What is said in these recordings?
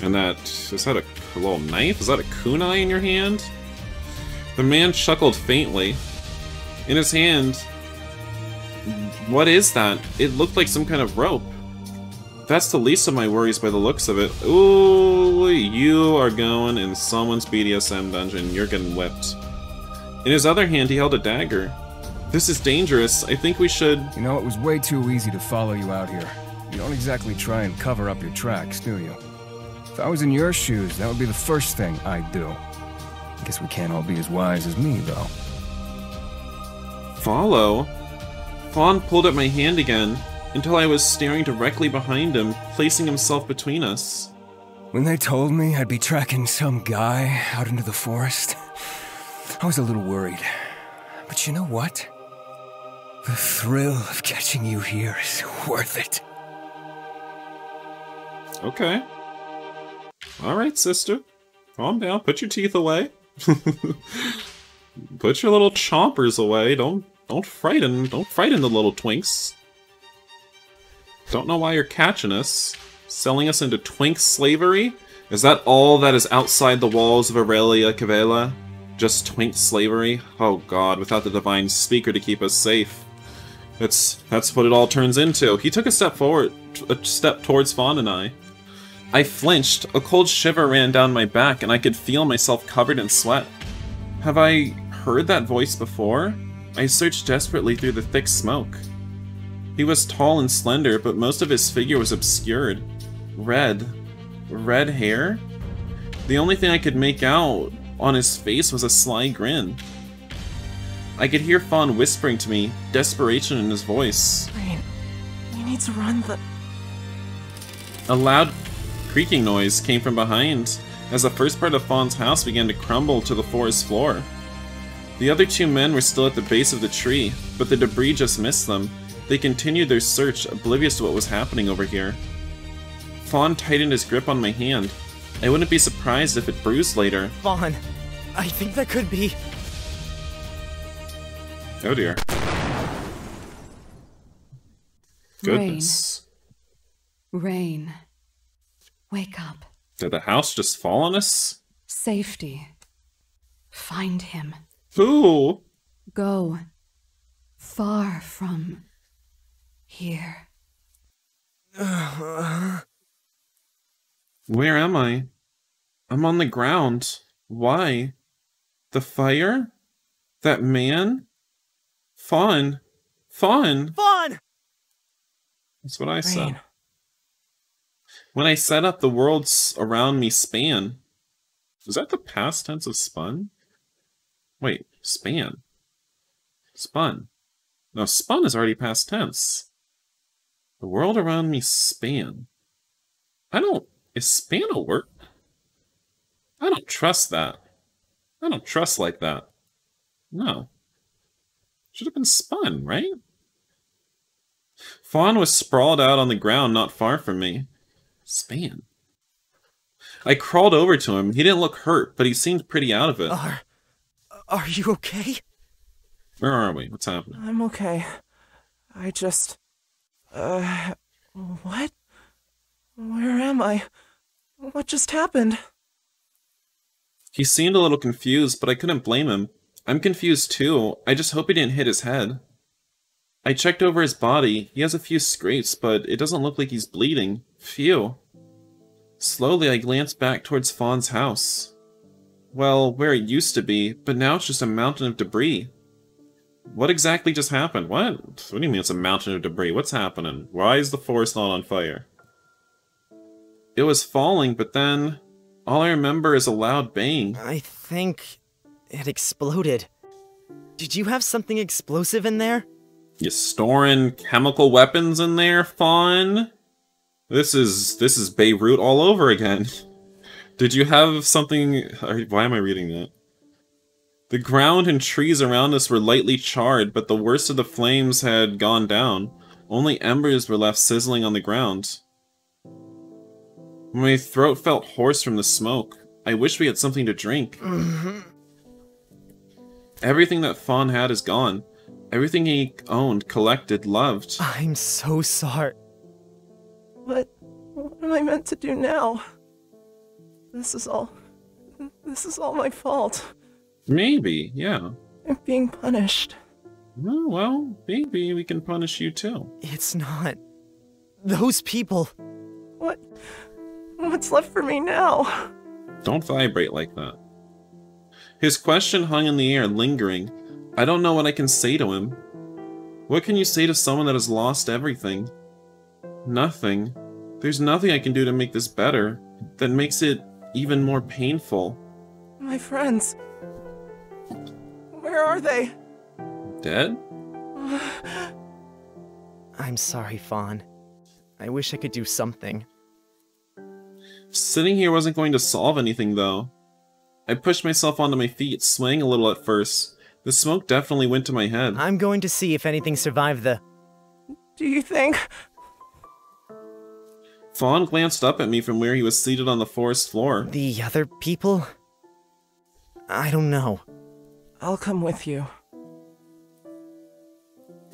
And is that a little knife? Is that a kunai in your hand? The man chuckled faintly. In his hand, what is that? It looked like some kind of rope. That's the least of my worries by the looks of it. Ooh, you are going in someone's BDSM dungeon. You're getting whipped. In his other hand, he held a dagger. This is dangerous. I think we should... You know, it was way too easy to follow you out here. You don't exactly try and cover up your tracks, do you? If I was in your shoes, that would be the first thing I'd do. I guess we can't all be as wise as me, though. Follow? Fawn pulled at my hand again, until I was staring directly behind him, placing himself between us. When they told me I'd be tracking some guy out into the forest, I was a little worried. But you know what? The thrill of catching you here is worth it. Okay. Alright, sister. Calm down. Put your teeth away. Put your little chompers away. Don't frighten the little twinks. Don't know why you're catching us. Selling us into twink slavery? Is that all that is outside the walls of Aurelia Cavella? Just twink slavery? Oh god, without the divine speaker to keep us safe. That's what it all turns into. He took a step forward, a step towards Fawn and I. I flinched, a cold shiver ran down my back, and I could feel myself covered in sweat. Have I heard that voice before? I searched desperately through the thick smoke. He was tall and slender, but most of his figure was obscured. Red hair? The only thing I could make out on his face was a sly grin. I could hear Fawn whispering to me, desperation in his voice. Rain, you need to run the... A loud creaking noise came from behind, as the first part of Fawn's house began to crumble to the forest floor. The other two men were still at the base of the tree, but the debris just missed them. They continued their search, oblivious to what was happening over here. Fawn tightened his grip on my hand. I wouldn't be surprised if it bruised later. Fawn, I think that could be... Oh dear. Goodness. Rain. Wake up. Did the house just fall on us? Safety. Find him. Who? Go. Far from... here. Where am I? I'm on the ground. Why? The fire? That man? Fawn. Fawn! Fawn! That's what I said. When I set up, the worlds around me span. Is that the past tense of spun? Wait, span. Spun. No, spun is already past tense. The world around me span. Is span a word? I don't trust that. I don't trust like that. No. Should have been spun, right? Fawn was sprawled out on the ground not far from me. Span. I crawled over to him. He didn't look hurt, but he seemed pretty out of it. Are you okay? Where are we? What's happening? I'm okay. I just... what? Where am I? What just happened? He seemed a little confused, but I couldn't blame him. I'm confused too. I just hope he didn't hit his head. I checked over his body. He has a few scrapes, but it doesn't look like he's bleeding. Phew. Slowly, I glanced back towards Fawn's house. Well, where it used to be, but now it's just a mountain of debris. What exactly just happened? What? What do you mean it's a mountain of debris? What's happening? Why is the forest not on fire? It was falling, but then... all I remember is a loud bang. I think... it exploded. Did you have something explosive in there? You storing chemical weapons in there, Fawn? This is Beirut all over again. Did you have something... why am I reading that? The ground and trees around us were lightly charred, but the worst of the flames had gone down. Only embers were left sizzling on the ground. My throat felt hoarse from the smoke. I wish we had something to drink. Everything that Fawn had is gone. Everything he owned, collected, loved. I'm so sorry. But what am I meant to do now? This is all my fault. Maybe, yeah. I'm being punished. Oh, well, maybe we can punish you too. It's not. Those people. What's left for me now? Don't vibrate like that. His question hung in the air, lingering. I don't know what I can say to him. What can you say to someone that has lost everything? Nothing. There's nothing I can do to make this better. That makes it even more painful. My friends. Where are they? Dead? I'm sorry, Fawn. I wish I could do something. Sitting here wasn't going to solve anything, though. I pushed myself onto my feet, swaying a little at first. The smoke definitely went to my head. I'm going to see if anything survived the... Do you think? Fawn glanced up at me from where he was seated on the forest floor. The other people? I don't know. I'll come with you.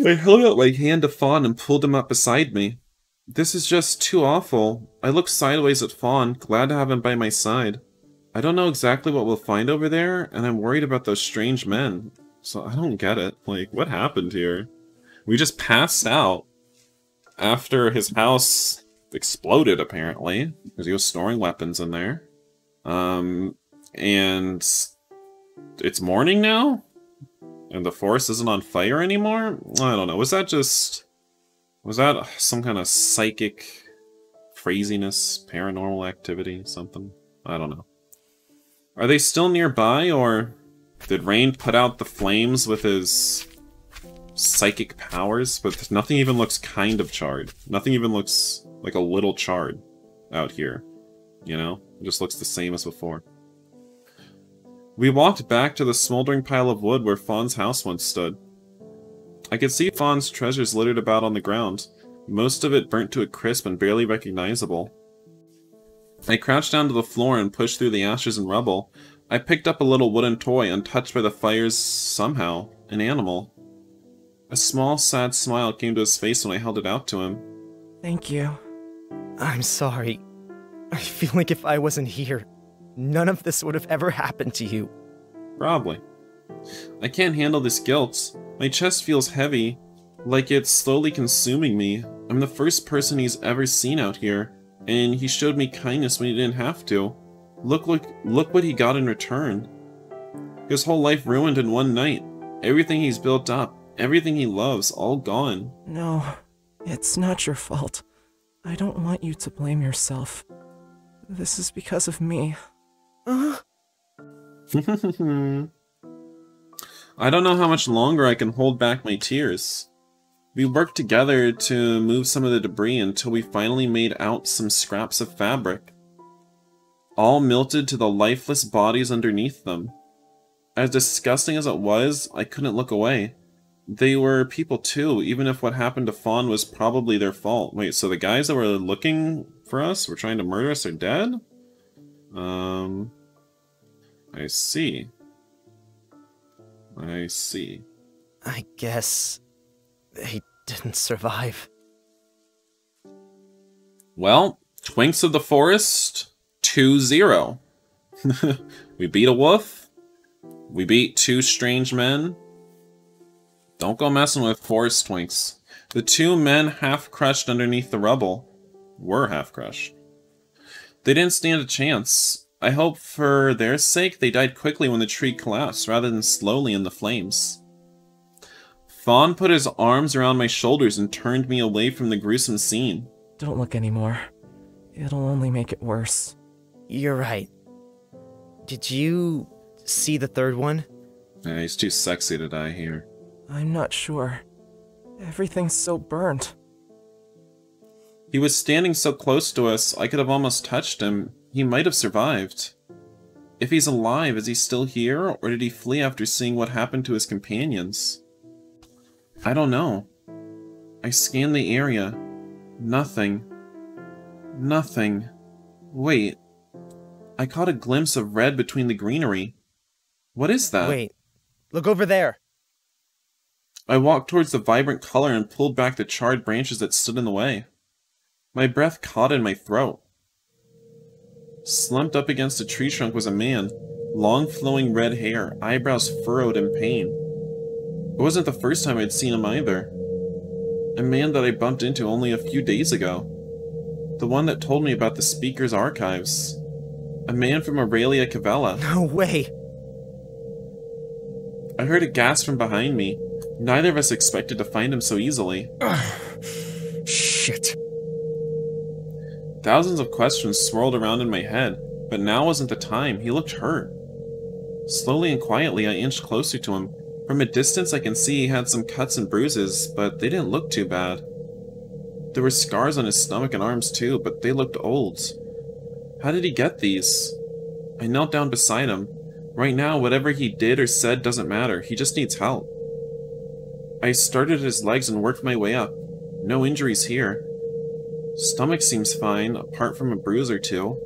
I held out my hand to Fawn and pulled him up beside me. This is just too awful. I looked sideways at Fawn, glad to have him by my side. I don't know exactly what we'll find over there, and I'm worried about those strange men. So I don't get it. Like, what happened here? We just passed out after his house exploded, apparently, because he was storing weapons in there. And it's morning now? And the forest isn't on fire anymore? I don't know. Was that some kind of psychic craziness, paranormal activity, something? I don't know. Are they still nearby, or did Rain put out the flames with his psychic powers? But nothing even looks kind of charred. Nothing even looks like a little charred out here. You know? It just looks the same as before. We walked back to the smoldering pile of wood where Fawn's house once stood. I could see Fawn's treasures littered about on the ground, most of it burnt to a crisp and barely recognizable. I crouched down to the floor and pushed through the ashes and rubble. I picked up a little wooden toy, untouched by the fires somehow, an animal. A small, sad smile came to his face when I held it out to him. Thank you. I'm sorry. I feel like if I wasn't here, none of this would have ever happened to you. Probably. I can't handle this guilt. My chest feels heavy, like it's slowly consuming me. I'm the first person he's ever seen out here, and he showed me kindness when he didn't have to. Look what he got in return. His whole life ruined in one night. Everything he's built up, everything he loves, all gone. No, it's not your fault. I don't want you to blame yourself. This is because of me. I don't know how much longer I can hold back my tears. We worked together to move some of the debris until we finally made out some scraps of fabric, all melted to the lifeless bodies underneath them. As disgusting as it was, I couldn't look away. They were people too, even if what happened to Fawn was probably their fault. Wait, so the guys that were looking for us, were trying to murder us, are dead? I see. I see. I guess they didn't survive. Well, Twinks of the Forest, 2-0. We beat a wolf. We beat 2 strange men. Don't go messing with forest twinks. The 2 men half-crushed underneath the rubble were half-crushed. They didn't stand a chance. I hope for their sake they died quickly when the tree collapsed, rather than slowly in the flames. Fawn put his arms around my shoulders and turned me away from the gruesome scene. Don't look anymore. It'll only make it worse. You're right. Did you see the third one? Yeah, he's too sexy to die here. I'm not sure. Everything's so burnt. He was standing so close to us, I could have almost touched him. He might have survived. If he's alive, is he still here, or did he flee after seeing what happened to his companions? I don't know. I scanned the area. Nothing. Nothing. Wait. I caught a glimpse of red between the greenery. What is that? Wait. Look over there. I walked towards the vibrant color and pulled back the charred branches that stood in the way. My breath caught in my throat. Slumped up against a tree trunk was a man. Long flowing red hair, eyebrows furrowed in pain. It wasn't the first time I'd seen him either. A man that I bumped into only a few days ago. The one that told me about the Speaker's archives. A man from Aurelia Cavella. No way! I heard a gasp from behind me. Neither of us expected to find him so easily. Shit. Thousands of questions swirled around in my head, but now wasn't the time. He looked hurt. Slowly and quietly, I inched closer to him. From a distance, I can see he had some cuts and bruises, but they didn't look too bad. There were scars on his stomach and arms too, but they looked old. How did he get these? I knelt down beside him. Right now, whatever he did or said doesn't matter. He just needs help. I started at his legs and worked my way up. No injuries here. Stomach seems fine, apart from a bruise or two.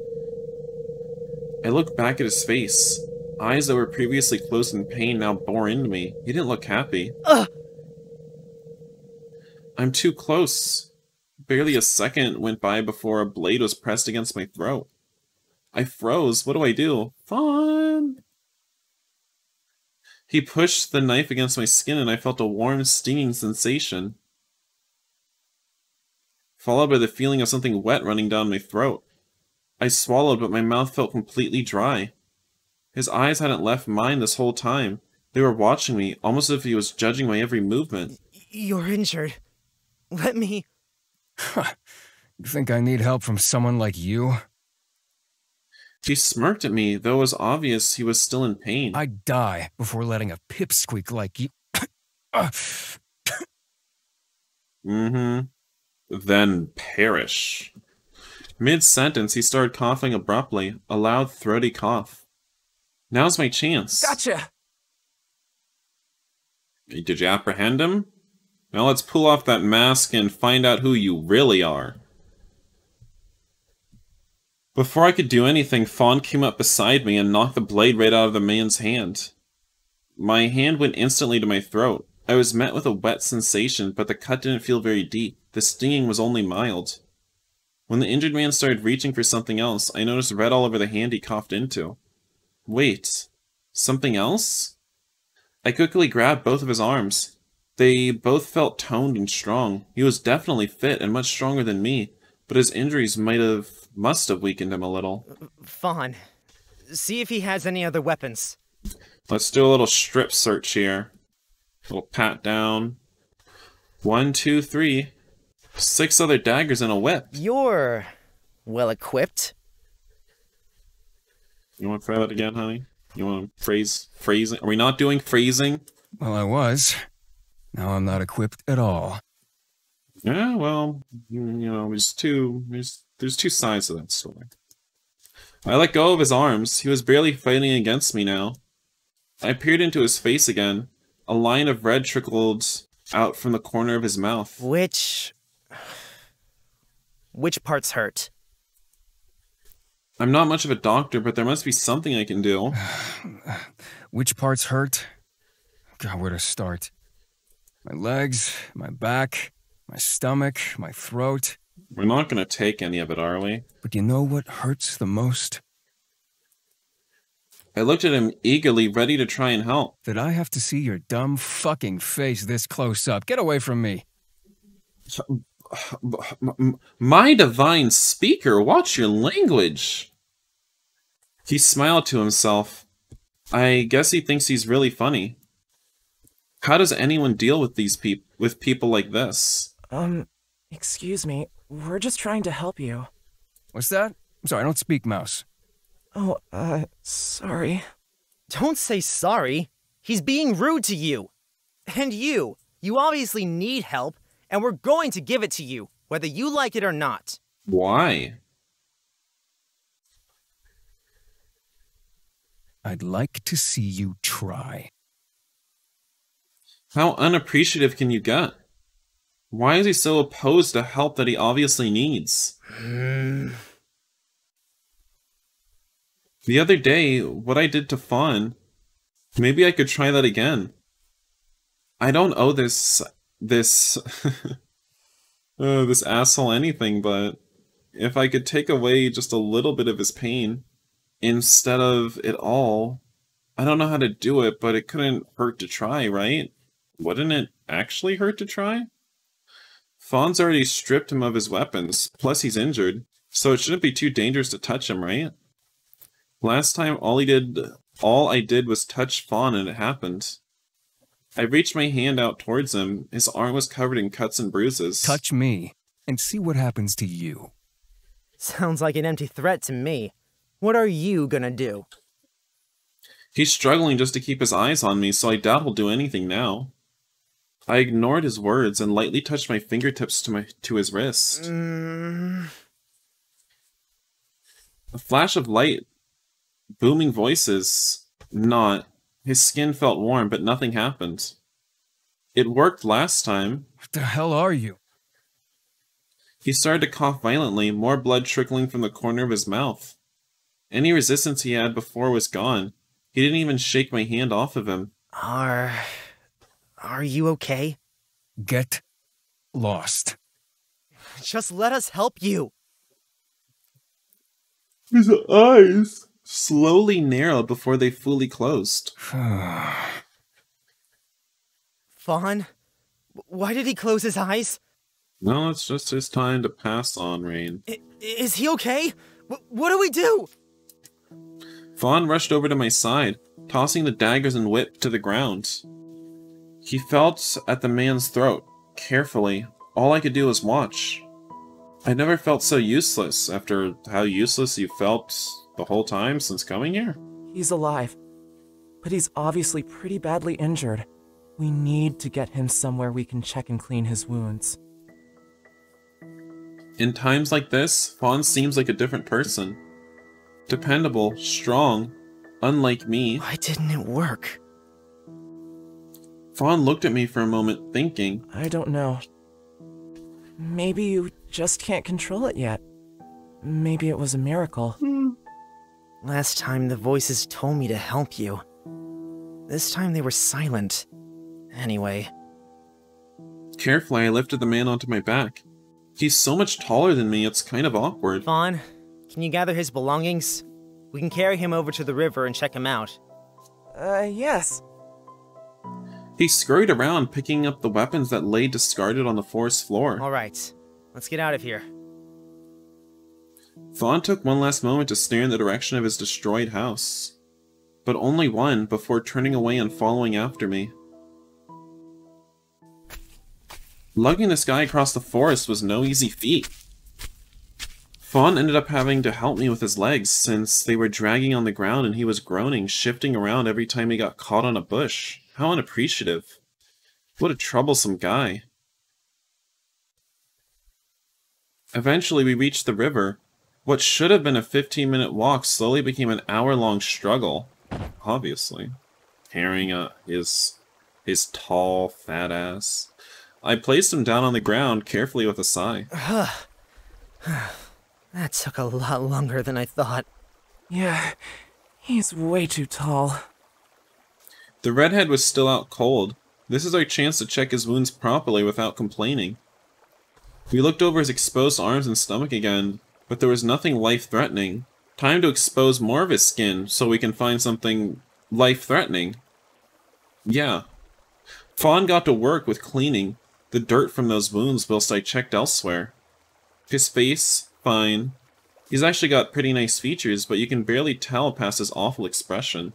I looked back at his face. Eyes that were previously closed in pain now bore into me. He didn't look happy. I'm too close. Barely a second went by before a blade was pressed against my throat. I froze. What do I do? Fawn! He pushed the knife against my skin and I felt a warm, stinging sensation, followed by the feeling of something wet running down my throat. I swallowed, but my mouth felt completely dry. His eyes hadn't left mine this whole time. They were watching me, almost as if he was judging my every movement. You're injured. Let me... You think I need help from someone like you? He smirked at me, though it was obvious he was still in pain. I'd die before letting a pipsqueak like you... Then perish. Mid-sentence, he started coughing abruptly, a loud, throaty cough. Now's my chance. Gotcha! Did you apprehend him? Now let's pull off that mask and find out who you really are. Before I could do anything, Fawn came up beside me and knocked the blade right out of the man's hand. My hand went instantly to my throat. I was met with a wet sensation, but the cut didn't feel very deep. The stinging was only mild. When the injured man started reaching for something else, I noticed red all over the hand he coughed into. Wait, something else? I quickly grabbed both of his arms. They both felt toned and strong. He was definitely fit and much stronger than me, but his injuries must have weakened him a little. Fawn, see if he has any other weapons. Let's do a little strip search here. A little pat down. 1, 2, 3. 6 other daggers and a whip. You're well equipped. You want to try that again, honey? You want to phrasing? Are we not doing phrasing? Well, I was. Now I'm not equipped at all. Yeah, well, you know, there's two sides to that story. I let go of his arms. He was barely fighting against me now. I peered into his face again. A line of red trickled out from the corner of his mouth. Which parts hurt? I'm not much of a doctor, but there must be something I can do. Which parts hurt? God, where to start? My legs, my back, my stomach, my throat. We're not going to take any of it, are we? But you know what hurts the most? I looked at him eagerly, ready to try and help. That I have to see your dumb fucking face this close up. Get away from me. My divine speaker, watch your language. He smiled to himself. I guess he thinks he's really funny. How does anyone deal with people like this? Excuse me. We're just trying to help you. What's that? I'm sorry, I don't speak mouse. Oh, sorry. Don't say sorry. He's being rude to you. And you obviously need help, and we're going to give it to you, whether you like it or not. Why? I'd like to see you try. How unappreciative can you get? Why is he so opposed to help that he obviously needs? The other day, what I did to Fawn, maybe I could try that again. I don't owe this asshole anything, but if I could take away just a little bit of his pain instead of it all. I don't know how to do it, but it couldn't hurt to try, right? Wouldn't it actually hurt to try? Fawn's already stripped him of his weapons, plus he's injured, so it shouldn't be too dangerous to touch him, right? Last time all I did was touch Fawn and it happened. I reached my hand out towards him. His arm was covered in cuts and bruises. Touch me, and see what happens to you. Sounds like an empty threat to me. What are you gonna do? He's struggling just to keep his eyes on me, so I doubt he'll do anything now. I ignored his words and lightly touched my fingertips to his wrist. A flash of light, booming voices. Not. His skin felt warm, but nothing happened. It worked last time. What the hell are you? He started to cough violently, more blood trickling from the corner of his mouth. Any resistance he had before was gone. He didn't even shake my hand off of him. Are you okay? Get lost. Just let us help you. His eyes slowly narrowed before they fully closed. Fawn? Why did he close his eyes? No, it's just his time to pass on, Rain. Is he okay? What do we do? Fawn rushed over to my side, tossing the daggers and whip to the ground. He felt at the man's throat, carefully. All I could do was watch. I never felt so useless after how useless you felt the whole time since coming here. He's alive, but he's obviously pretty badly injured. We need to get him somewhere we can check and clean his wounds. In times like this, Fawn seems like a different person. Dependable, strong, unlike me. Why didn't it work? Fawn looked at me for a moment, thinking. I don't know. Maybe you just can't control it yet. Maybe it was a miracle. Last time the voices told me to help you. This time they were silent. Anyway. Carefully, I lifted the man onto my back. He's so much taller than me, it's kind of awkward. Fawn, can you gather his belongings? We can carry him over to the river and check him out. Yes. He scurried around, picking up the weapons that lay discarded on the forest floor. Alright, let's get out of here. Fawn took one last moment to stare in the direction of his destroyed house. But only one, before turning away and following after me. Lugging this guy across the forest was no easy feat. Fawn ended up having to help me with his legs, since they were dragging on the ground and he was groaning, shifting around every time he got caught on a bush. How unappreciative. What a troublesome guy. Eventually we reached the river. What should have been a 15-minute walk slowly became an hour-long struggle. Obviously. Carrying his tall, fat ass. I placed him down on the ground, carefully with a sigh. That took a lot longer than I thought. Yeah, he's way too tall. The redhead was still out cold. This is our chance to check his wounds properly without complaining. We looked over his exposed arms and stomach again, but there was nothing life-threatening. Time to expose more of his skin so we can find something life-threatening. Yeah. Fawn got to work with cleaning the dirt from those wounds whilst I checked elsewhere. His face, fine. He's actually got pretty nice features, but you can barely tell past his awful expression.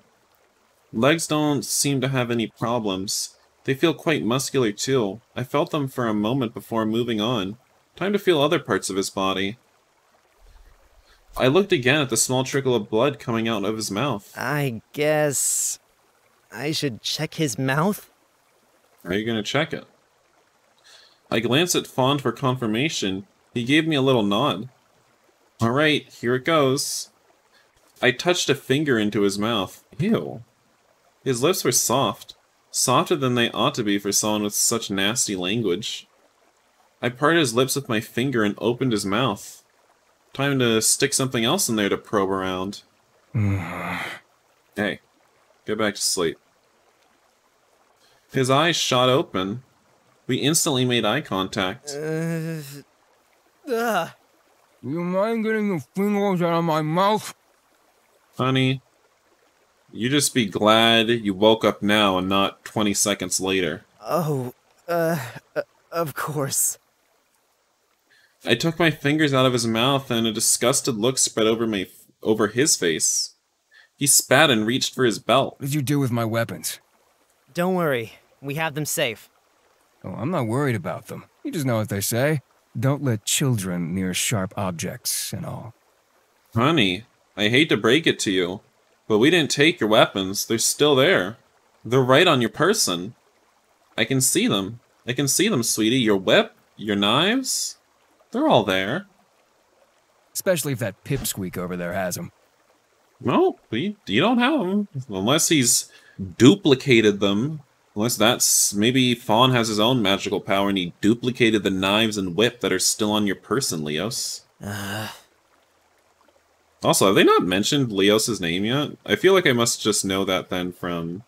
Legs don't seem to have any problems. They feel quite muscular too. I felt them for a moment before moving on. Time to feel other parts of his body. I looked again at the small trickle of blood coming out of his mouth. I guess I should check his mouth? Are you gonna check it? I glanced at Fawn for confirmation. He gave me a little nod. Alright, here it goes. I touched a finger into his mouth. Ew. His lips were soft. Softer than they ought to be for someone with such nasty language. I parted his lips with my finger and opened his mouth. Time to stick something else in there to probe around. Hey, get back to sleep. His eyes shot open. We instantly made eye contact. You mind getting the fingers out of my mouth? Honey, you just be glad you woke up now and not 20 seconds later. Oh, of course. I took my fingers out of his mouth and a disgusted look spread over his face. He spat and reached for his belt. What did you do with my weapons? Don't worry, we have them safe. Oh, I'm not worried about them. You just know what they say. Don't let children near sharp objects and all. Honey, I hate to break it to you, but we didn't take your weapons. They're still there. They're right on your person. I can see them. I can see them, sweetie. Your whip, your knives, they're all there. Especially if that pipsqueak over there has them. No, you don't have them. Unless he's duplicated them. Unless that's... maybe Fawn has his own magical power and he duplicated the knives and whip that are still on your person, Leos. Also, have they not mentioned Leos' name yet? I feel like I must just know that then from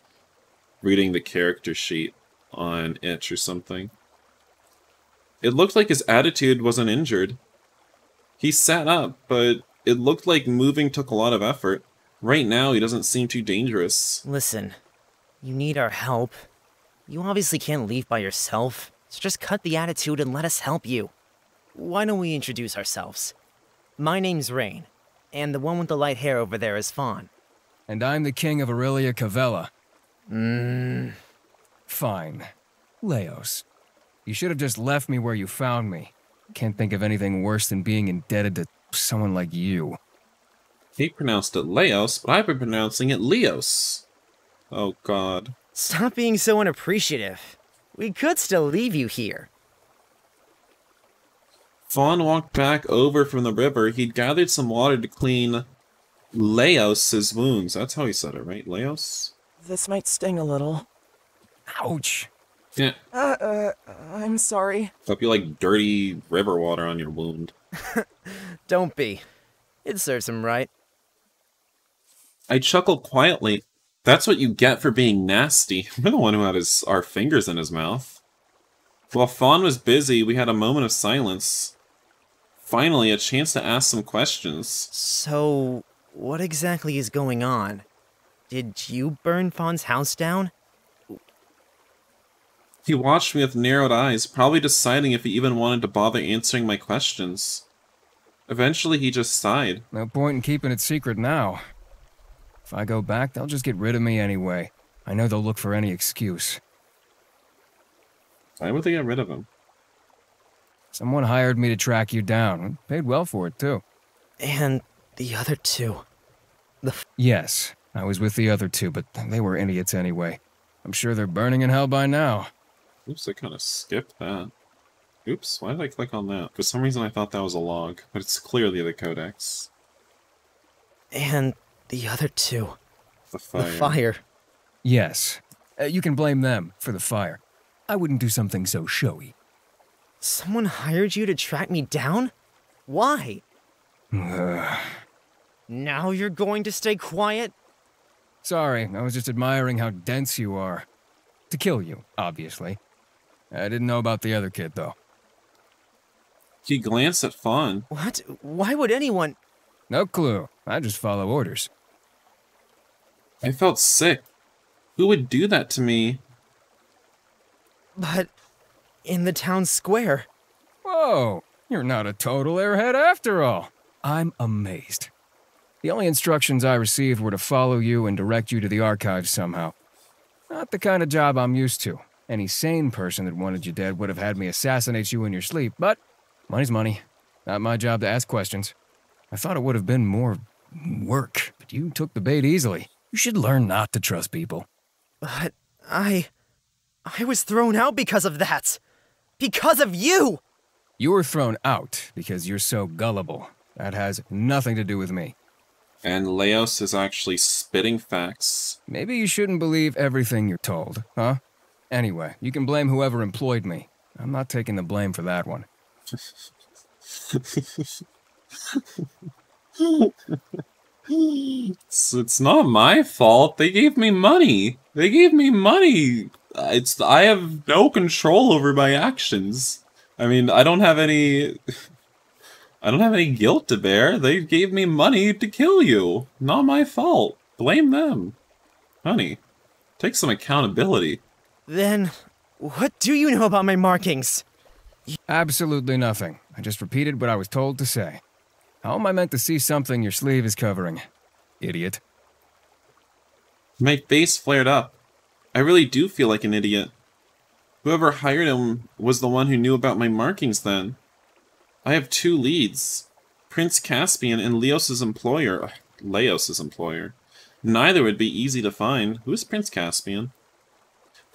reading the character sheet on Itch or something. It looked like his attitude wasn't injured. He sat up, but it looked like moving took a lot of effort. Right now, he doesn't seem too dangerous. Listen, you need our help. You obviously can't leave by yourself, so just cut the attitude and let us help you. Why don't we introduce ourselves? My name's Rain, and the one with the light hair over there is Fawn. And I'm the king of Aurelia Cavella. Fine. Leos. You should have just left me where you found me. Can't think of anything worse than being indebted to someone like you. He pronounced it Leos, but I've been pronouncing it Leos. Oh god. Stop being so unappreciative. We could still leave you here. Fawn walked back over from the river. He'd gathered some water to clean Leos' wounds. That's how he said it, right? Leos? This might sting a little. Ouch! Yeah. I'm sorry. Hope you like dirty river water on your wound. Don't be. It serves him right. I chuckled quietly. That's what you get for being nasty. We're the one who had our fingers in his mouth. While Fawn was busy, we had a moment of silence. Finally, a chance to ask some questions. So, what exactly is going on? Did you burn Fawn's house down? He watched me with narrowed eyes, probably deciding if he even wanted to bother answering my questions. Eventually, he just sighed. No point in keeping it secret now. If I go back, they'll just get rid of me anyway. I know they'll look for any excuse. Why would they get rid of him? Someone hired me to track you down, and paid well for it, too. And the other two. Yes, I was with the other two, but they were idiots anyway. I'm sure they're burning in hell by now. Oops, I kind of skipped that. Oops, why did I click on that? For some reason I thought that was a log, but it's clearly the codex. And the other two. The fire. The fire. Yes, you can blame them for the fire. I wouldn't do something so showy. Someone hired you to track me down? Why? Now you're going to stay quiet? Sorry, I was just admiring how dense you are. To kill you, obviously. I didn't know about the other kid, though. He glanced at Fawn. What? Why would anyone... No clue. I just follow orders. I felt sick. Who would do that to me? But... in the town square. Whoa, you're not a total airhead after all. I'm amazed. The only instructions I received were to follow you and direct you to the archives somehow. Not the kind of job I'm used to. Any sane person that wanted you dead would have had me assassinate you in your sleep, but money's money. Not my job to ask questions. I thought it would have been more work, but you took the bait easily. You should learn not to trust people. But I was thrown out because of that. Because of you! You were thrown out because you're so gullible. That has nothing to do with me. And Leos is actually spitting facts. Maybe you shouldn't believe everything you're told, huh? Anyway, you can blame whoever employed me. I'm not taking the blame for that one. It's not my fault. They gave me money. They gave me money. I have no control over my actions. I mean, I don't have any I don't have any guilt to bear. They gave me money to kill you. Not my fault. Blame them. Honey, take some accountability. Then, what do you know about my markings? Absolutely nothing. I just repeated what I was told to say. How am I meant to see something your sleeve is covering? Idiot. My face flared up. I really do feel like an idiot. Whoever hired him was the one who knew about my markings then. I have 2 leads. Prince Caspian and Leos's employer. Leos's employer. Neither would be easy to find. Who's Prince Caspian?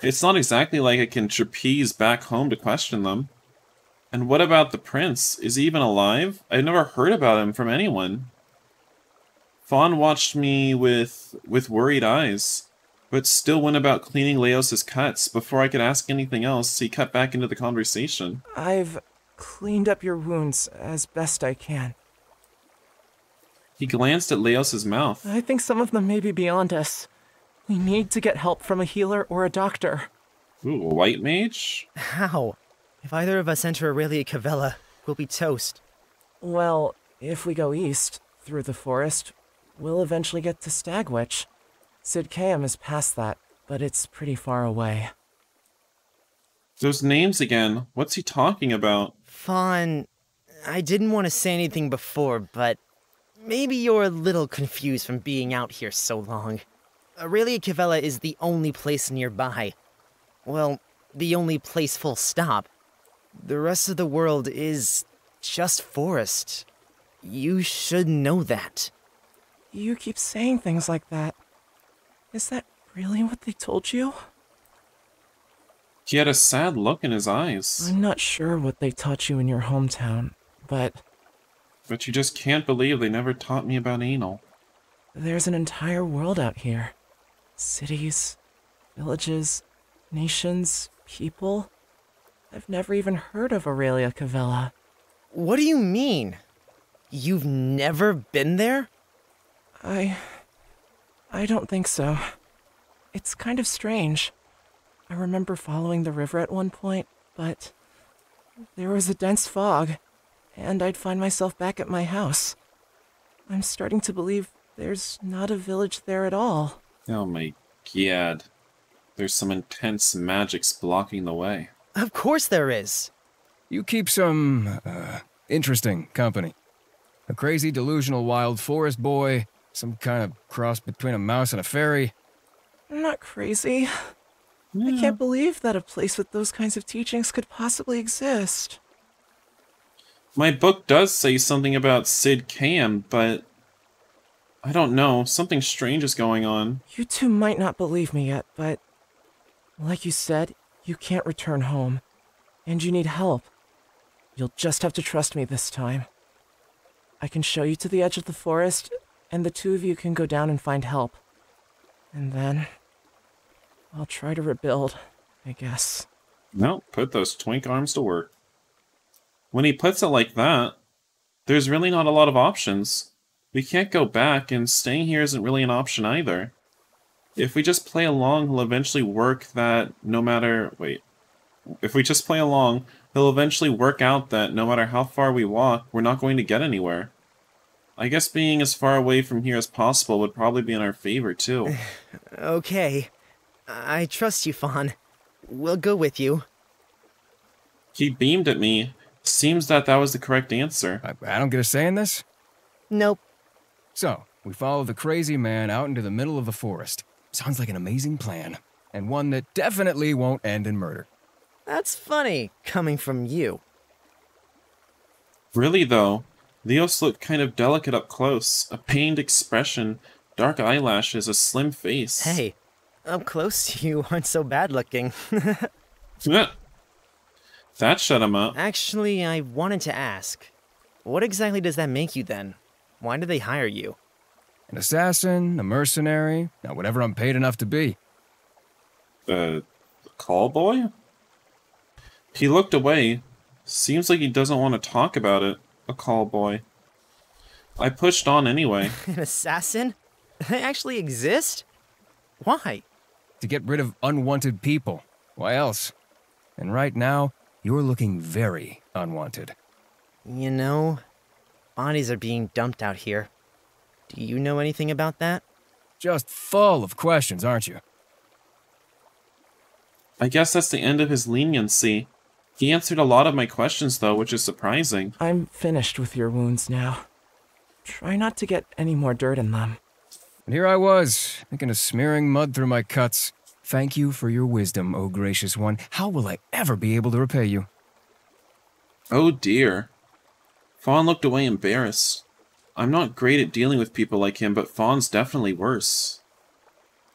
It's not exactly like I can trapeze back home to question them. And what about the prince? Is he even alive? I've never heard about him from anyone. Fawn watched me with worried eyes, but still went about cleaning Leos's cuts. Before I could ask anything else, he cut back into the conversation. I've cleaned up your wounds as best I can. He glanced at Leos's mouth. I think some of them may be beyond us. We need to get help from a healer or a doctor. Ooh, a white mage? How? If either of us enter Aurelia Cavella, we'll be toast. Well, if we go east, through the forest, we'll eventually get to Stagwitch. Sid Kaem is past that, but it's pretty far away. Those names again. What's he talking about? Fawn, I didn't want to say anything before, but maybe you're a little confused from being out here so long. Aurelia Cavella is the only place nearby. Well, the only place full stop. The rest of the world is just forest. You should know that. You keep saying things like that. Is that really what they told you? He had a sad look in his eyes. I'm not sure what they taught you in your hometown, but But you just can't believe they never taught me about anal. there's an entire world out here. Cities, villages, nations, people. I've never even heard of Aurelia Cavella. What do you mean? You've never been there? I don't think so. It's kind of strange. I remember following the river at one point, but there was a dense fog, and I'd find myself back at my house. I'm starting to believe there's not a village there at all. Oh my god. There's some intense magics blocking the way. Of course there is. You keep some, interesting company. A crazy, delusional wild forest boy, some kind of cross between a mouse and a fairy. I'm not crazy. I can't believe that a place with those kinds of teachings could possibly exist. My book does say something about Sid Kaem, but I don't know. Something strange is going on. You two might not believe me yet, but like you said, you can't return home, and you need help. You'll just have to trust me this time. I can show you to the edge of the forest, and the 2 of you can go down and find help. And then I'll try to rebuild, I guess. No, put those twink arms to work. When he puts it like that, there's really not a lot of options. We can't go back, and staying here isn't really an option either. If we just play along, he'll eventually work that no matter... Wait. If we just play along, he'll eventually work out that no matter how far we walk, we're not going to get anywhere. I guess being as far away from here as possible would probably be in our favor, too. Okay. I trust you, Fawn. We'll go with you. He beamed at me. Seems that was the correct answer. I don't get a say in this? Nope. So, we follow the crazy man out into the middle of the forest. Sounds like an amazing plan, and one that definitely won't end in murder. That's funny, coming from you. Really, though, Leos looked kind of delicate up close. A pained expression, dark eyelashes, a slim face. Hey, up close you aren't so bad looking. That shut him up. Actually, I wanted to ask, what exactly does that make you then? Why did they hire you? An assassin, a mercenary, now whatever I'm paid enough to be. The call boy? He looked away. Seems like he doesn't want to talk about it. A call boy. I pushed on anyway. An assassin? They actually exist? Why? To get rid of unwanted people. Why else? And right now, you're looking very unwanted. You know, Bodies are being dumped out here. Do you know anything about that? Just full of questions, aren't you? I guess that's the end of his leniency. He answered a lot of my questions, though, which is surprising. I'm finished with your wounds now. Try not to get any more dirt in them. And here I was, thinking of smearing mud through my cuts. Thank you for your wisdom, O gracious one. How will I ever be able to repay you? Oh dear. Fawn looked away embarrassed. I'm not great at dealing with people like him, but Fawn's definitely worse.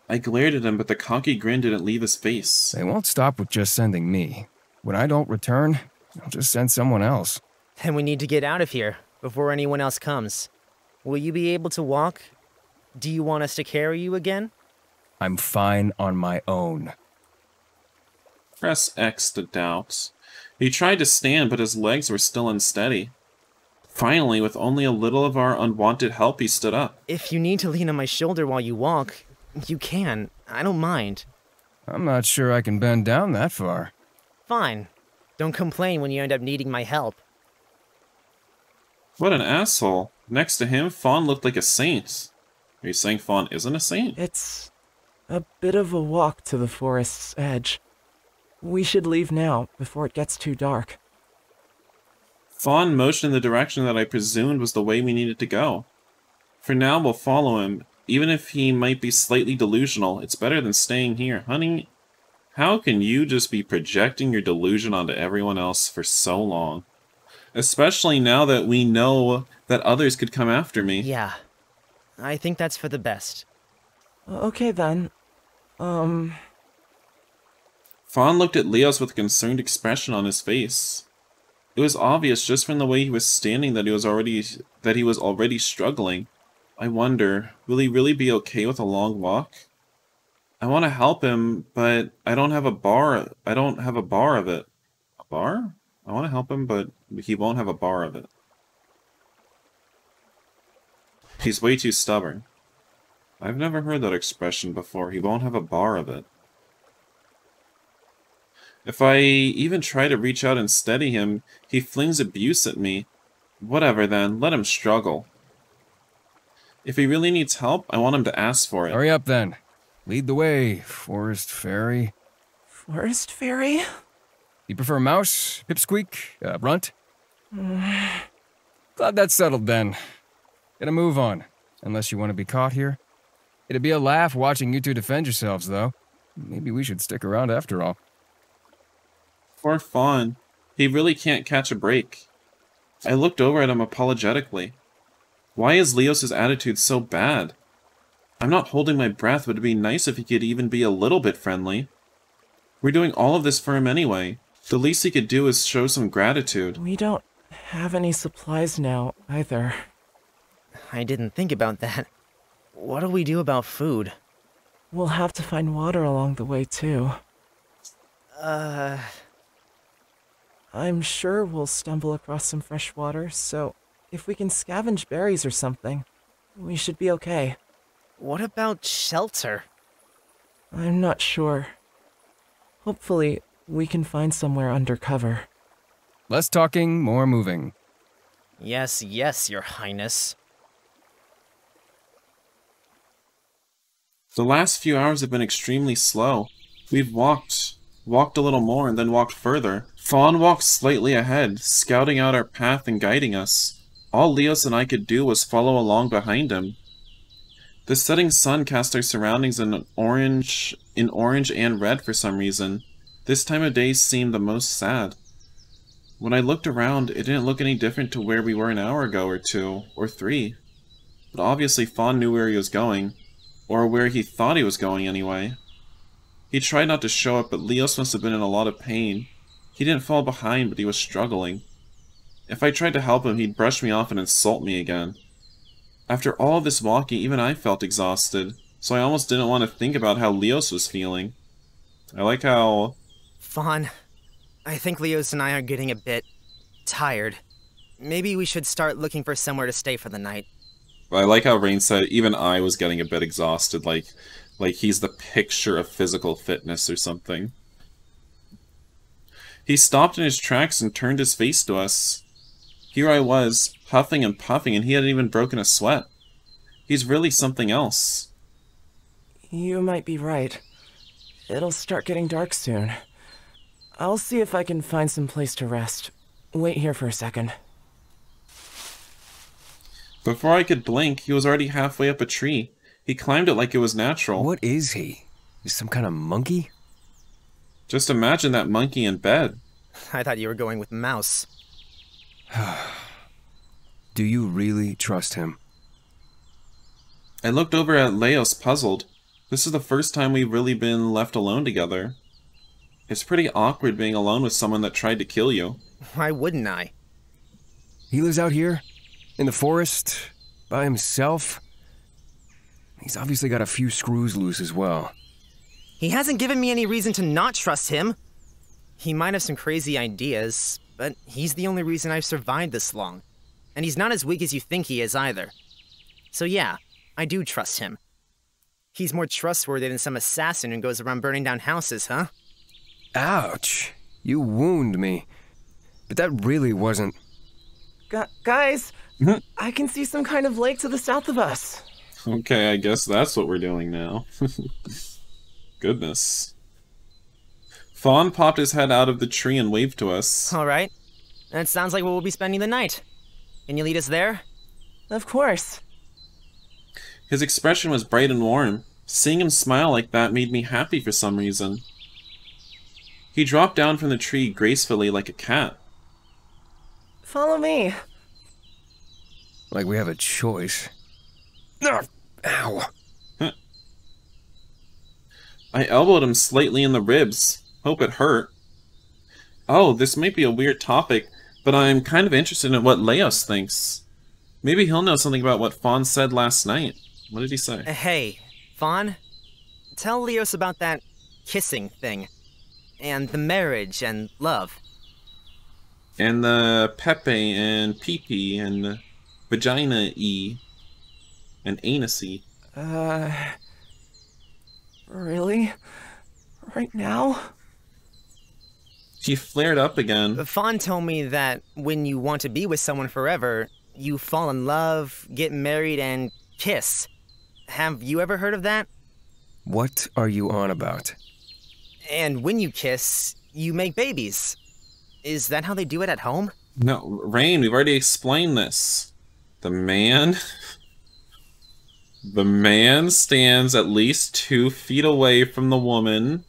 I glared at him, but the cocky grin didn't leave his face. They won't stop with just sending me. When I don't return, I'll just send someone else. Then we need to get out of here before anyone else comes. Will you be able to walk? Do you want us to carry you again? I'm fine on my own. Press X to doubt. He tried to stand, but his legs were still unsteady. Finally, with only a little of our unwanted help, he stood up. If you need to lean on my shoulder while you walk, you can. I don't mind. I'm not sure I can bend down that far. Fine. Don't complain when you end up needing my help. What an asshole. Next to him, Fawn looked like a saint. Are you saying Fawn isn't a saint? It's a bit of a walk to the forest's edge. We should leave now, before it gets too dark. Fawn motioned in the direction that I presumed was the way we needed to go. For now, we'll follow him. Even if he might be slightly delusional, it's better than staying here. Honey, how can you just be projecting your delusion onto everyone else for so long? Especially now that we know that others could come after me. Yeah. I think that's for the best. Okay then. Fawn looked at Leos with a concerned expression on his face. It was obvious just from the way he was standing that he was already struggling. I wonder, will he really be okay with a long walk? I want to help him, but I don't have a bar. I don't have a bar of it. A bar? I want to help him, but he won't have a bar of it. He's way too stubborn. I've never heard that expression before. He won't have a bar of it. If I even try to reach out and steady him, he flings abuse at me. Whatever then, let him struggle. If he really needs help, I want him to ask for it. Hurry up then. Lead the way, Forest Fairy. Forest Fairy? You prefer mouse, pipsqueak, runt? Glad that's settled then. Get a move on, unless you want to be caught here. It'd be a laugh watching you two defend yourselves, though. Maybe we should stick around after all. Poor Fawn. He really can't catch a break. I looked over at him apologetically. Why is Leos' attitude so bad? I'm not holding my breath, but it'd be nice if he could even be a little bit friendly. We're doing all of this for him anyway. The least he could do is show some gratitude. We don't have any supplies now, either. I didn't think about that. What do we do about food? We'll have to find water along the way, too. I'm sure we'll stumble across some fresh water, so if we can scavenge berries or something, we should be okay. What about shelter? I'm not sure. Hopefully, we can find somewhere under cover. Less talking, more moving. Yes, yes, Your Highness. The last few hours have been extremely slow. We've walked a little more, and then walked further. Fawn walked slightly ahead, scouting out our path and guiding us. All Leos and I could do was follow along behind him. The setting sun cast our surroundings in orange and red for some reason. This time of day seemed the most sad. When I looked around, it didn't look any different to where we were an hour ago or two, or three. But obviously Fawn knew where he was going. Or where he thought he was going anyway. He tried not to show it, but Leos must have been in a lot of pain. He didn't fall behind, but he was struggling. If I tried to help him, he'd brush me off and insult me again. After all of this walking, even I felt exhausted, so I almost didn't want to think about how Leos was feeling. I like how... Fawn, I think Leos and I are getting a bit tired. Maybe we should start looking for somewhere to stay for the night. I like how Rain said even I was getting a bit exhausted, like he's the picture of physical fitness or something. He stopped in his tracks and turned his face to us. Here I was, puffing and puffing, and he hadn't even broken a sweat. He's really something else. You might be right. It'll start getting dark soon. I'll see if I can find some place to rest. Wait here for a second. Before I could blink, he was already halfway up a tree. He climbed it like it was natural. What is he? Is some kind of monkey? Just imagine that monkey in bed. I thought you were going with mouse. Do you really trust him? I looked over at Leos, puzzled. This is the first time we've really been left alone together. It's pretty awkward being alone with someone that tried to kill you. Why wouldn't I? He lives out here? In the forest? By himself? He's obviously got a few screws loose as well. He hasn't given me any reason to not trust him. He might have some crazy ideas, but he's the only reason I've survived this long. And he's not as weak as you think he is either. So yeah, I do trust him. He's more trustworthy than some assassin who goes around burning down houses, huh? Ouch. You wound me. But that really wasn't... Guys, I can see some kind of lake to the south of us. Okay, I guess that's what we're doing now. Goodness. Fawn popped his head out of the tree and waved to us. Alright. That sounds like where we'll be spending the night. Can you lead us there? Of course. His expression was bright and warm. Seeing him smile like that made me happy for some reason. He dropped down from the tree gracefully like a cat. Follow me. Like we have a choice. Ugh. Ow. Huh. I elbowed him slightly in the ribs. Hope it hurt. Oh, this might be a weird topic, but I'm kind of interested in what Leos thinks. Maybe he'll know something about what Fawn said last night. What did he say? Hey, Fawn. Tell Leos about that kissing thing. And the marriage and love. And the Pepe and Pee-Pee and the vagina-y and anus-y. Really? Right now? She flared up again. Fawn told me that when you want to be with someone forever, you fall in love, get married, and kiss. Have you ever heard of that? What are you on about? And when you kiss, you make babies. Is that how they do it at home? No, Rain, we've already explained this. The man stands at least 2 feet away from the woman,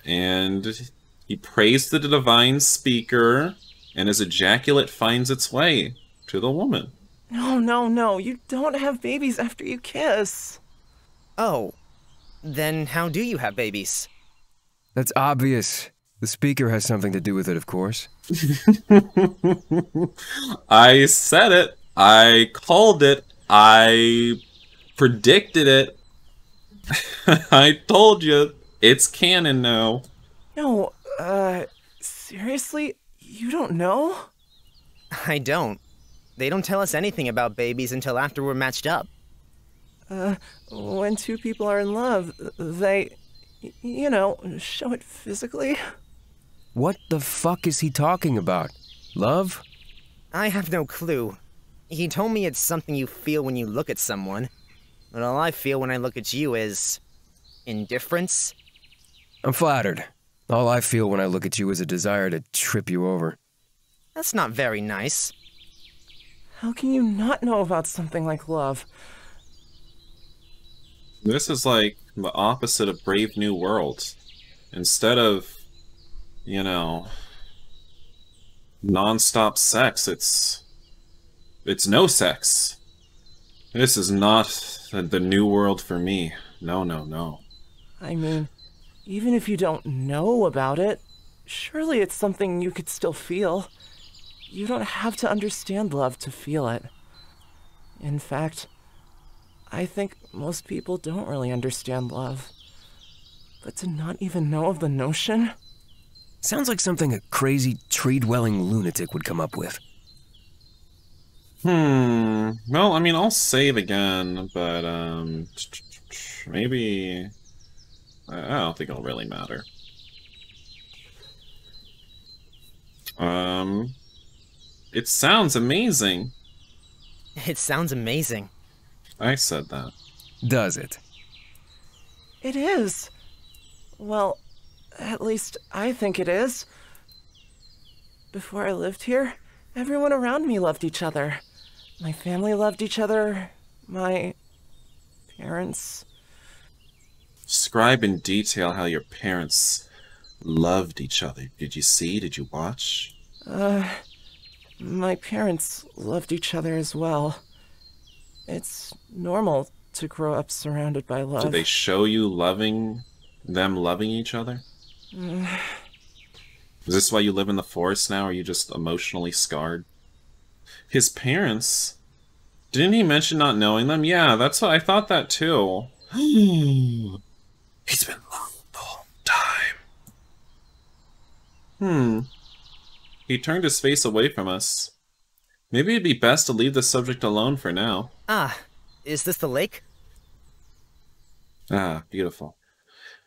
and he prays to the divine speaker, and his ejaculate finds its way to the woman. No, you don't have babies after you kiss. Oh, then how do you have babies? That's obvious. The speaker has something to do with it, of course. I said it. I called it. I predicted it. I told you. It's canon now. No, seriously? You don't know? I don't. They don't tell us anything about babies until after we're matched up. When 2 people are in love, they, you know, show it physically. What the fuck is he talking about? Love? I have no clue. He told me it's something you feel when you look at someone. But all I feel when I look at you is... indifference? I'm flattered. All I feel when I look at you is a desire to trip you over. That's not very nice. How can you not know about something like love? This is like the opposite of Brave New World. Instead of, you know, non-stop sex, it's no sex. This is not the new world for me. No. I mean, even if you don't know about it, surely it's something you could still feel. You don't have to understand love to feel it. In fact, I think most people don't really understand love. But to not even know of the notion? Sounds like something a crazy tree-dwelling lunatic would come up with. Well, I mean, I'll save again, but, maybe... I don't think it'll really matter. It sounds amazing. It sounds amazing. I said that. Does it? It is. Well, at least I think it is. Before I lived here, everyone around me loved each other. My family loved each other. My parents. Describe in detail how your parents loved each other. Did you see? Did you watch? My parents loved each other as well. It's normal to grow up surrounded by love. Did they show you them loving each other? Is this why you live in the forest now, or are you just emotionally scarred? His parents? Didn't he mention not knowing them? Yeah, that's what I thought that too. He's been long the whole time. He turned his face away from us. Maybe it'd be best to leave the subject alone for now. Ah, is this the lake? Ah, beautiful.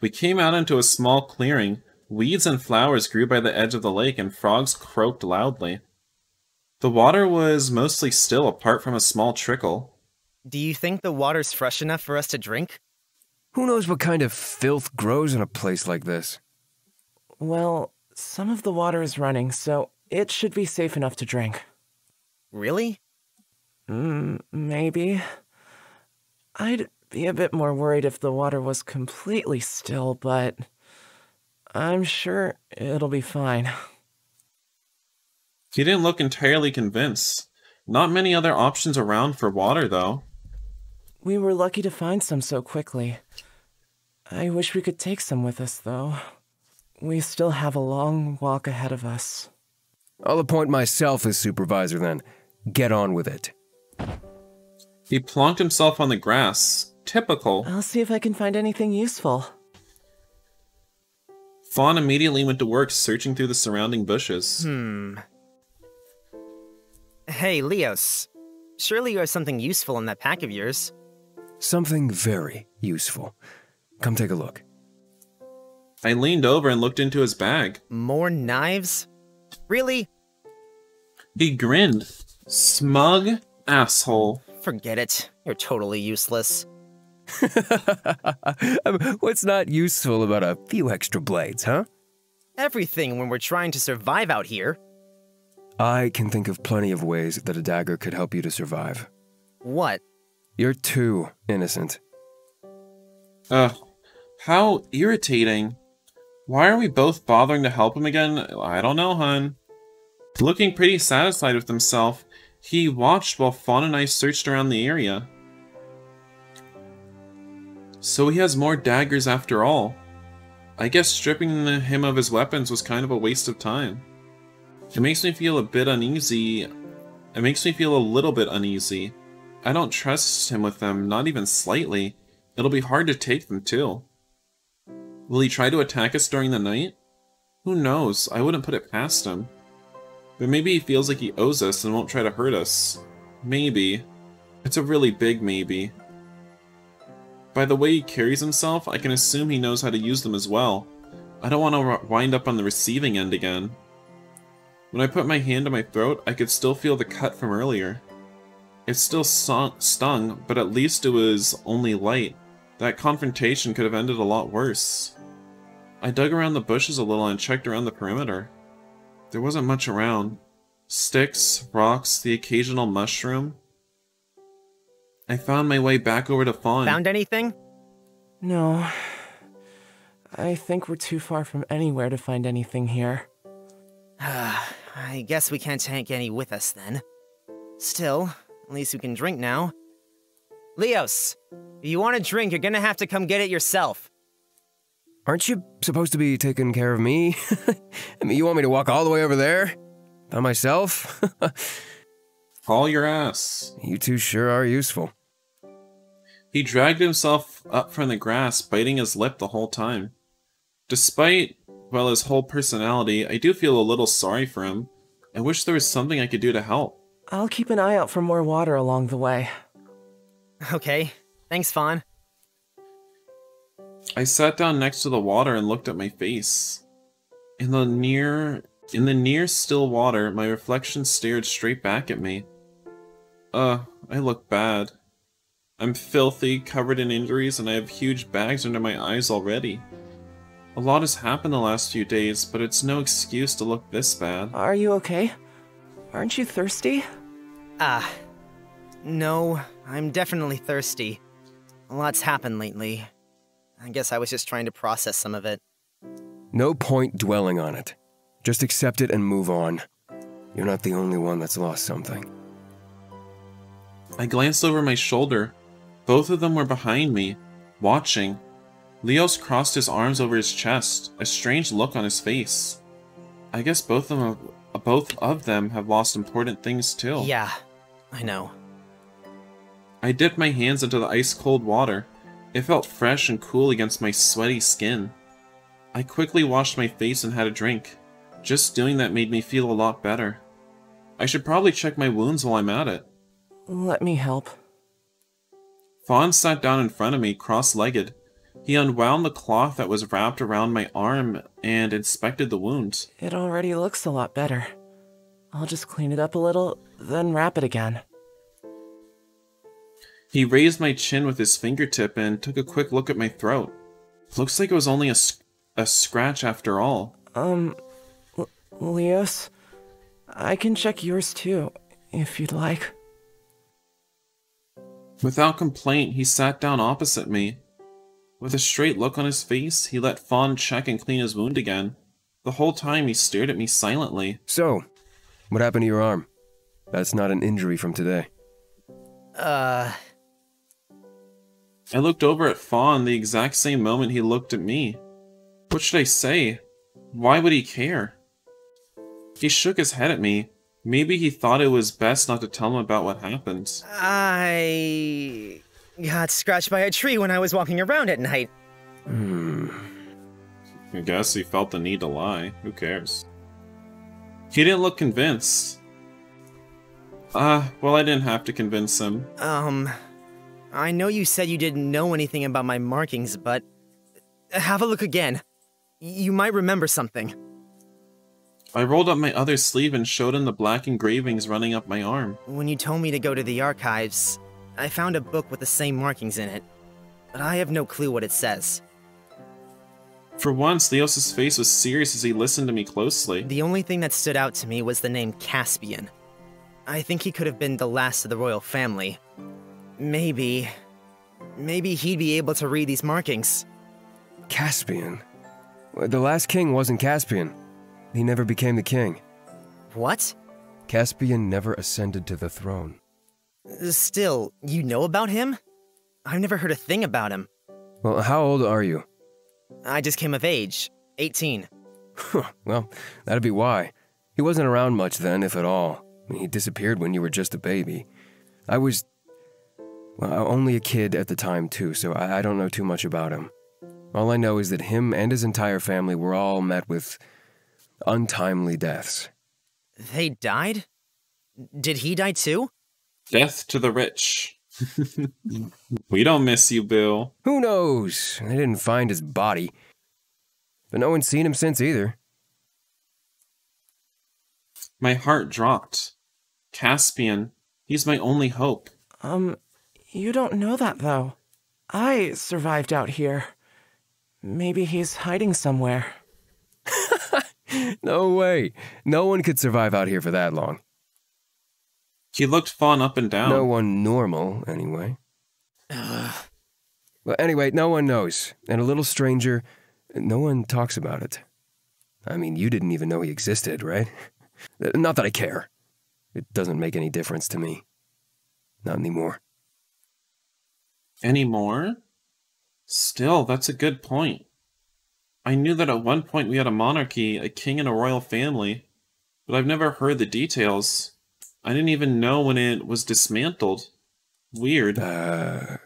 We came out into a small clearing. Weeds and flowers grew by the edge of the lake, and frogs croaked loudly. The water was mostly still, apart from a small trickle. Do you think the water's fresh enough for us to drink? Who knows what kind of filth grows in a place like this? Well, some of the water is running, so it should be safe enough to drink. Really? Maybe. I'd be a bit more worried if the water was completely still, but I'm sure it'll be fine. He didn't look entirely convinced. Not many other options around for water, though. We were lucky to find some so quickly. I wish we could take some with us, though. We still have a long walk ahead of us. I'll appoint myself as supervisor then. Get on with it. He plonked himself on the grass. Typical. I'll see if I can find anything useful. Fawn immediately went to work searching through the surrounding bushes. Hey, Leos. Surely you have something useful in that pack of yours. Something very useful. Come take a look. I leaned over and looked into his bag. More knives? Really? He grinned. Smug asshole. Forget it. You're totally useless. What's not useful about a few extra blades, huh? Everything when we're trying to survive out here. I can think of plenty of ways that a dagger could help you to survive. What? You're too innocent. Ugh. How irritating. Why are we both bothering to help him again? I don't know, hun. Looking pretty satisfied with himself, he watched while Fawn and I searched around the area. So he has more daggers after all. I guess stripping him of his weapons was kind of a waste of time. It makes me feel a bit uneasy. It makes me feel a little bit uneasy. I don't trust him with them, not even slightly. It'll be hard to take them too. Will he try to attack us during the night? Who knows? I wouldn't put it past him. But maybe he feels like he owes us and won't try to hurt us. Maybe. It's a really big maybe. By the way he carries himself, I can assume he knows how to use them as well. I don't want to wind up on the receiving end again. When I put my hand to my throat, I could still feel the cut from earlier. It still stung, but at least it was only light. That confrontation could have ended a lot worse. I dug around the bushes a little and checked around the perimeter. There wasn't much around. Sticks, rocks, the occasional mushroom. I found my way back over to Fawn. Found anything? No. I think we're too far from anywhere to find anything here. I guess we can't take any with us then. Still, at least we can drink now. Leos, if you want a drink, you're gonna have to come get it yourself. Aren't you supposed to be taking care of me? I mean, you want me to walk all the way over there? By myself? Haul your ass. You two sure are useful. He dragged himself up from the grass, biting his lip the whole time. Despite, well, his whole personality, I do feel a little sorry for him. I wish there was something I could do to help. I'll keep an eye out for more water along the way. Okay, thanks, Fawn. I sat down next to the water and looked at my face. In the near In the near still water, my reflection stared straight back at me. I look bad. I'm filthy, covered in injuries, and I have huge bags under my eyes already. A lot has happened the last few days, but it's no excuse to look this bad. Are you okay? Aren't you thirsty? No, I'm definitely thirsty. A lot's happened lately. I guess I was just trying to process some of it. No point dwelling on it. Just accept it and move on. You're not the only one that's lost something. I glanced over my shoulder. Both of them were behind me, watching. Leos crossed his arms over his chest, a strange look on his face. I guess both of them have lost important things too. Yeah, I know. I dipped my hands into the ice-cold water. It felt fresh and cool against my sweaty skin. I quickly washed my face and had a drink. Just doing that made me feel a lot better. I should probably check my wounds while I'm at it. Let me help. Fawn sat down in front of me, cross-legged. He unwound the cloth that was wrapped around my arm and inspected the wound. It already looks a lot better. I'll just clean it up a little, then wrap it again. He raised my chin with his fingertip and took a quick look at my throat. Looks like it was only a scratch after all. Leos, I can check yours too, if you'd like. Without complaint, he sat down opposite me. With a straight look on his face, he let Fawn check and clean his wound again. The whole time he stared at me silently. So, what happened to your arm? That's not an injury from today. I looked over at Fawn the exact same moment he looked at me. What should I say? Why would he care? He shook his head at me. Maybe he thought it was best not to tell him about what happened. I got scratched by a tree when I was walking around at night. I guess he felt the need to lie. Who cares? He didn't look convinced. Well, I didn't have to convince him. I know you said you didn't know anything about my markings, but have a look again. You might remember something. I rolled up my other sleeve and showed him the black engravings running up my arm. When you told me to go to the archives, I found a book with the same markings in it, but I have no clue what it says. For once, Leos' face was serious as he listened to me closely. The only thing that stood out to me was the name Caspian. I think he could have been the last of the royal family. Maybe he'd be able to read these markings. Caspian? The last king wasn't Caspian. He never became the king. What? Caspian never ascended to the throne. Still, you know about him? I've never heard a thing about him. Well, how old are you? I just came of age. 18. Well, that'd be why. He wasn't around much then, if at all. He disappeared when you were just a baby. I was, well, only a kid at the time, too, so I don't know too much about him. All I know is that him and his entire family were all met with untimely deaths. They died? Did he die too? Death to the rich. We don't miss you, Bill. Who knows? They didn't find his body. But no one's seen him since either. My heart dropped. Caspian, he's my only hope. You don't know that, though. I survived out here. Maybe he's hiding somewhere. No way. No one could survive out here for that long. He looked Fawn up and down. No one normal, anyway. Well, anyway, no one knows. And a little stranger, no one talks about it. I mean, you didn't even know he existed, right? Not that I care. It doesn't make any difference to me. Not anymore. Anymore? Still, that's a good point. I knew that at one point we had a monarchy, a king and a royal family, but I've never heard the details. I didn't even know when it was dismantled. Weird. Oh,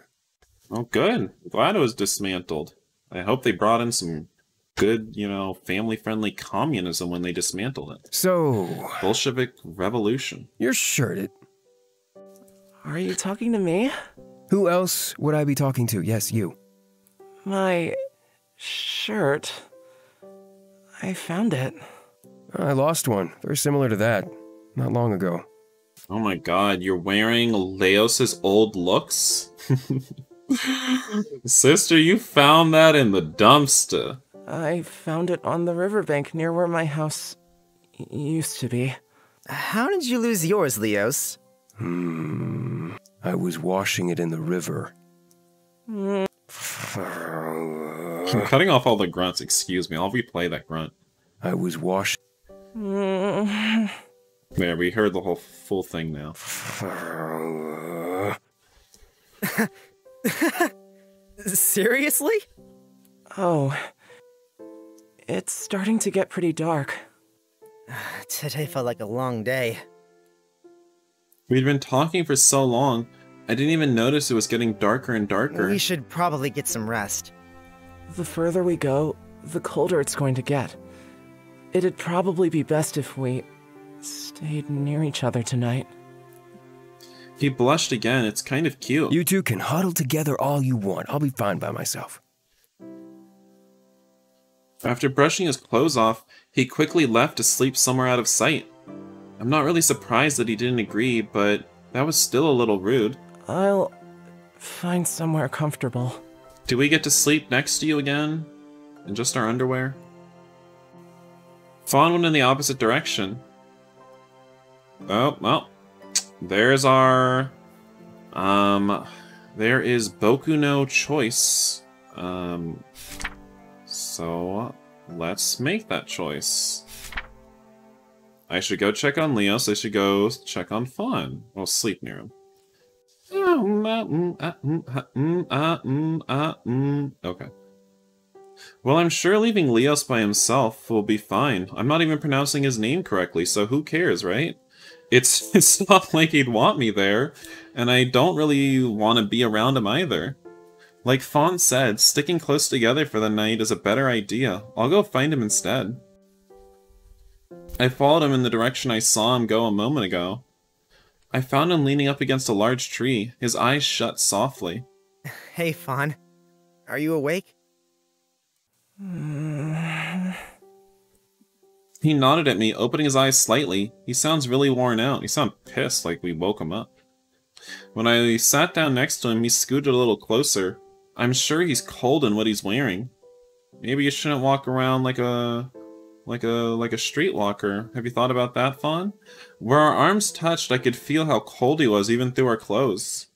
good. Glad it was dismantled. I hope they brought in some good, family-friendly communism when they dismantled it. So... Bolshevik revolution. You're shirted. Are you talking to me? Who else would I be talking to? Yes, you. My shirt. I found it. I lost one, very similar to that, not long ago. Oh my god, you're wearing Leos's old looks? Sister, you found that in the dumpster. I found it on the riverbank near where my house used to be. How did you lose yours, Leos? I was washing it in the river. I'm cutting off all the grunts, excuse me. I'll replay that grunt. I was washing... There, we heard the whole full thing now. Seriously? Oh. It's starting to get pretty dark. Today felt like a long day. We'd been talking for so long, I didn't even notice it was getting darker and darker. We should probably get some rest. The further we go, the colder it's going to get. It'd probably be best if we stayed near each other tonight. He blushed again, it's kind of cute. You two can huddle together all you want. I'll be fine by myself. After brushing his clothes off, he quickly left to sleep somewhere out of sight. I'm not really surprised that he didn't agree, but that was still a little rude. I'll find somewhere comfortable. Do we get to sleep next to you again? In just our underwear? Fawn went in the opposite direction. Oh, well. There's our... There is Boku no choice. So, let's make that choice. I should go check on Leos, I should go check on Fawn. Well, sleep near him. Okay. Well, I'm sure leaving Leos by himself will be fine. I'm not even pronouncing his name correctly, so who cares, right? It's not like he'd want me there, and I don't really want to be around him either. Like Fawn said, sticking close together for the night is a better idea. I'll go find him instead. I followed him in the direction I saw him go a moment ago. I found him leaning up against a large tree, his eyes shut softly. Hey, Fawn. Are you awake? He nodded at me, opening his eyes slightly. He sounds really worn out. He sounds pissed, like we woke him up. When I sat down next to him, he scooted a little closer. I'm sure he's cold in what he's wearing. Maybe you shouldn't walk around like a streetwalker. Have you thought about that, Fawn? Where our arms touched, I could feel how cold he was even through our clothes.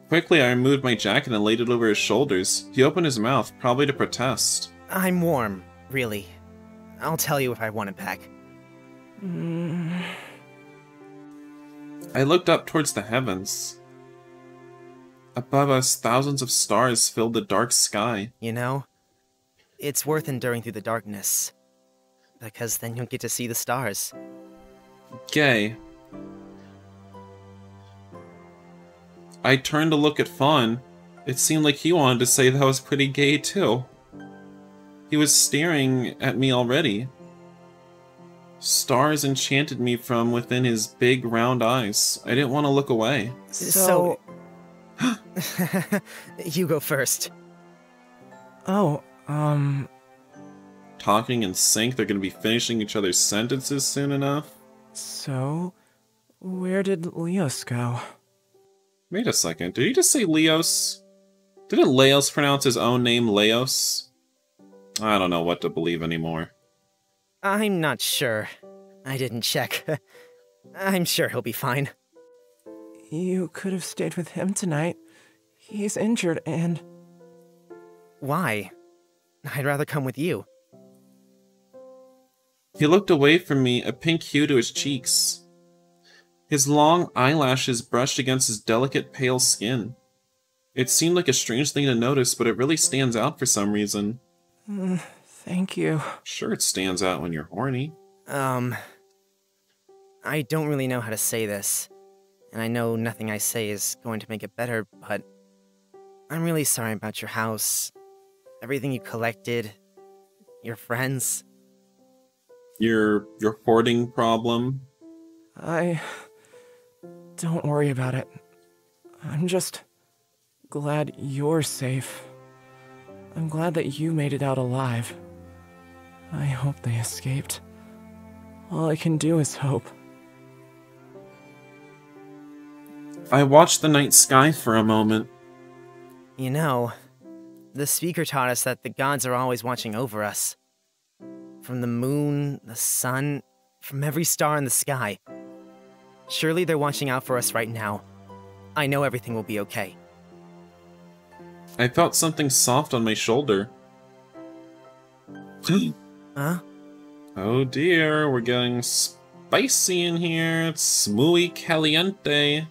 Quickly, I removed my jacket and laid it over his shoulders. He opened his mouth, probably to protest. I'm warm, really. I'll tell you if I want it back. I looked up towards the heavens. Above us, thousands of stars filled the dark sky. You know, it's worth enduring through the darkness. Because then you'll get to see the stars. Gay. I turned to look at Fawn. It seemed like he wanted to say that was pretty gay too. He was staring at me already. Stars enchanted me from within his big round eyes. I didn't want to look away. So... You go first. Oh, Talking in sync, they're going to be finishing each other's sentences soon enough. So, where did Leos go? Wait a second, did he just say Leos? Didn't Leos pronounce his own name Leos? I don't know what to believe anymore. I'm not sure. I didn't check. I'm sure he'll be fine. You could have stayed with him tonight. He's injured and... Why? I'd rather come with you. He looked away from me, a pink hue to his cheeks. His long eyelashes brushed against his delicate, pale skin. It seemed like a strange thing to notice, but it really stands out for some reason. Thank you. Sure, it stands out when you're horny. I don't really know how to say this, and I know nothing I say is going to make it better, but I'm really sorry about your house, everything you collected, your friends. Your hoarding problem? Don't worry about it. I'm just glad you're safe. I'm glad that you made it out alive. I hope they escaped. All I can do is hope. I watched the night sky for a moment. You know, the speaker taught us that the gods are always watching over us. From the moon, the sun, from every star in the sky. Surely they're watching out for us right now. I know everything will be okay. I felt something soft on my shoulder. Huh? Oh dear, we're getting spicy in here. It's muy caliente.